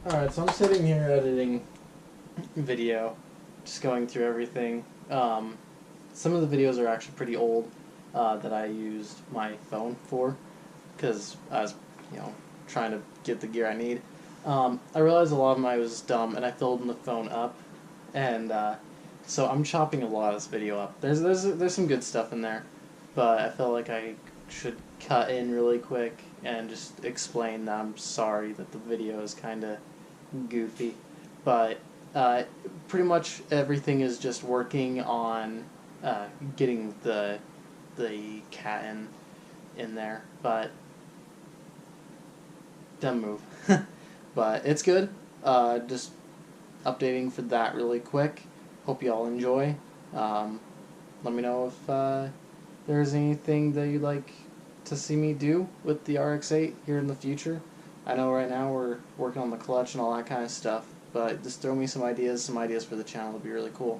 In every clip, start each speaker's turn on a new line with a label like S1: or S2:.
S1: Alright, so I'm sitting here editing video, just going through everything. Some of the videos are actually pretty old that I used my phone for because I was, trying to get the gear I need. I realized a lot of them I was dumb and I filled the phone up, and so I'm chopping a lot of this video up. There's some good stuff in there, but I felt like I should cut in really quick and just explain that I'm sorry that the video is kind of goofy, but pretty much everything is just working on getting the cat in there, but dumb move. But it's good. Just updating for that really quick. Hope you all enjoy. Let me know if there's anything that you'd like to see me do with the RX-8 here in the future. I know right now we're working on the clutch and all that kind of stuff, but just throw me some ideas for the channel would be really cool.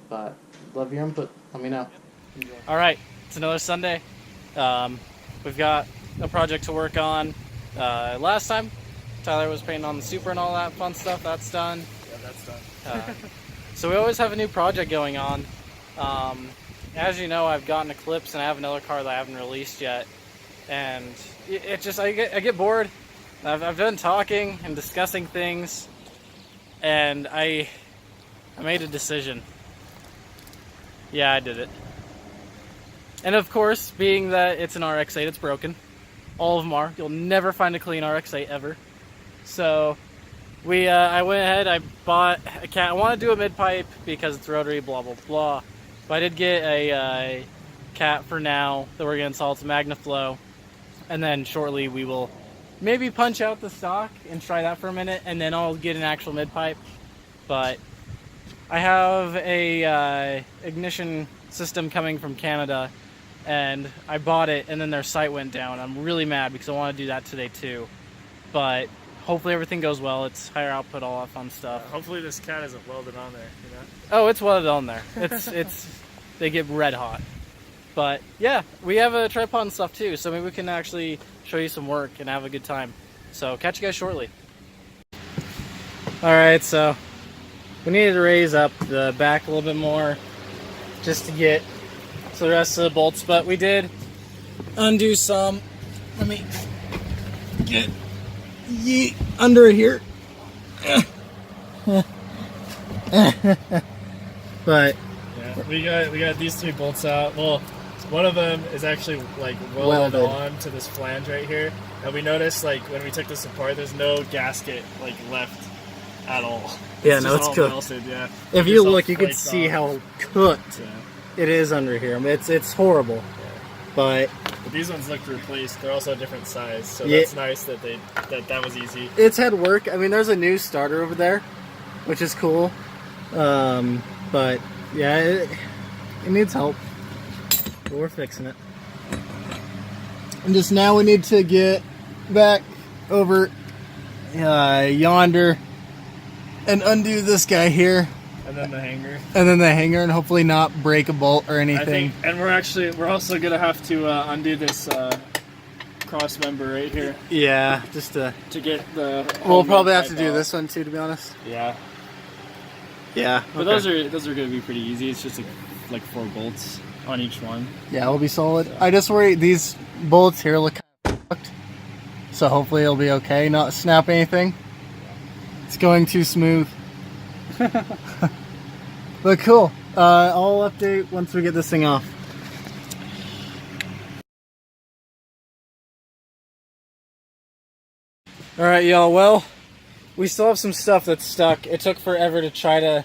S1: But love your input. Let me know. Enjoy.
S2: All right, it's another Sunday. We've got a project to work on. Last time, Tyler was painting on the Super and all that fun stuff. That's done.
S3: Yeah, that's done.
S2: So we always have a new project going on. As you know, I've got an Eclipse and I have another car that I haven't released yet. And it just, I get bored. I've done talking and discussing things, and I made a decision. Yeah, I did it. And of course, being that it's an RX-8, it's broken. All of them are. You'll never find a clean RX-8 ever. So I went ahead, I bought a cat. I want to do a mid-pipe because it's rotary, blah, blah, blah. But I did get a cat for now that we're going to install. It's MagnaFlow. And then shortly we will maybe punch out the stock and try that for a minute, and then I'll get an actual mid-pipe. But I have a ignition system coming from Canada, and I bought it, and then their site went down. I'm really mad because I want to do that today too. But hopefully everything goes well. It's higher output, all that fun stuff.
S3: Hopefully this cat isn't welded on there, you know?
S2: Oh, it's welded on there. It's they get red hot. But yeah, we have a tripod and stuff too, so maybe we can actually show you some work and have a good time. So catch you guys shortly. Alright, so we needed to raise up the back a little bit more just to get to the rest of the bolts, but we did undo some. Let me get under here. But
S3: yeah, we got these three bolts out. Well, one of them is actually like welded on to this flange right here, and we noticed like when we took this apart, there's no gasket like left at all.
S2: Yeah, no, it's cooked.
S3: Melted, yeah.
S2: If you look, you can see how cooked it is under here. I mean, it's horrible.
S3: Yeah.
S2: But
S3: these ones look replaced. They're also a different size, so that's nice that that was easy.
S2: It's had work. I mean, there's a new starter over there, which is cool. But yeah, it needs help. But we're fixing it. And just now we need to get back over yonder and undo this guy here.
S3: And then the hanger.
S2: And then the hanger, and hopefully not break a bolt or anything.
S3: I think, and we're also gonna have to undo this cross member right here.
S2: Yeah, just to
S3: get the.
S2: We'll probably have to do this one too, to be honest.
S3: Yeah.
S2: Yeah.
S3: But okay. those are gonna be pretty easy. It's just like 4 bolts on each one.
S2: Yeah, it'll be solid. So. I just worry these bolts here look kind of fucked, so hopefully it'll be okay. Not snap anything. It's going too smooth. But cool. I'll update once we get this thing off. Alright, y'all. Well, we still have some stuff that's stuck. It took forever to try to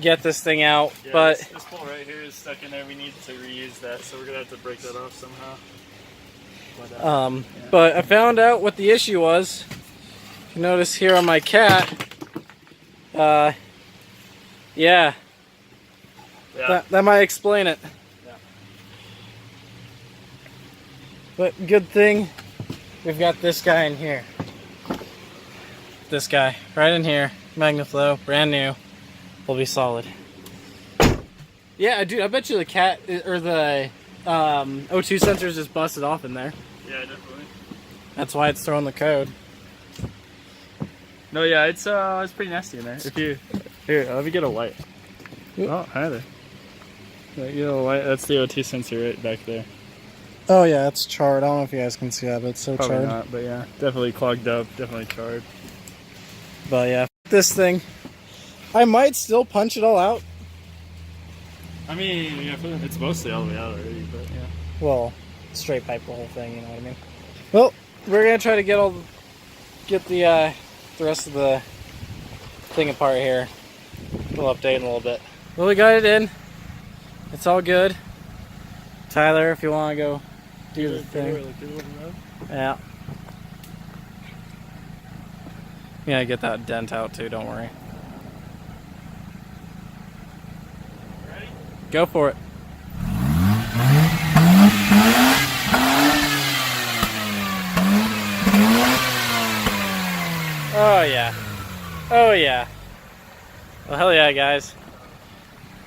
S2: get this thing out,
S3: yeah,
S2: but
S3: this pole right here is stuck in there. We need to reuse that, so we're gonna have to break that off somehow.
S2: But I found out what the issue was. If you notice here on my cat, yeah. That might explain it.
S3: Yeah.
S2: But good thing we've got this guy in here. This guy right in here, MagnaFlow, brand new, will be solid. Yeah, dude, I bet you the cat or the O2 sensors just busted off in there.
S3: Yeah, definitely.
S2: That's why it's throwing the code.
S3: No, yeah, it's pretty nasty in there. If you here, let me get a light.
S2: Oop.
S3: Oh, hi there. Yeah, you know, light. That's the O2 sensor right back there.
S2: Oh yeah, it's charred. I don't know if you guys can see that, but it's so
S3: Probably
S2: charred.
S3: not, but yeah, definitely clogged up, definitely charred.
S2: But yeah, this thing, I might still punch it all out.
S3: I mean, yeah, it's mostly all the way out already, but yeah.
S2: Well, straight pipe the whole thing, you know what I mean? Well, we're gonna try to get the rest of the thing apart here. We'll update in a little bit. Well, we got it in. It's all good. Tyler, if you want to go do the thing. Yeah. Yeah, get that dent out too, don't worry.
S3: Ready?
S2: Go for it. Oh yeah. Oh yeah. Well, hell yeah, guys.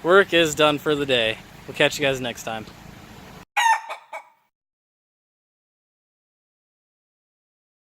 S2: Work is done for the day. We'll catch you guys next time.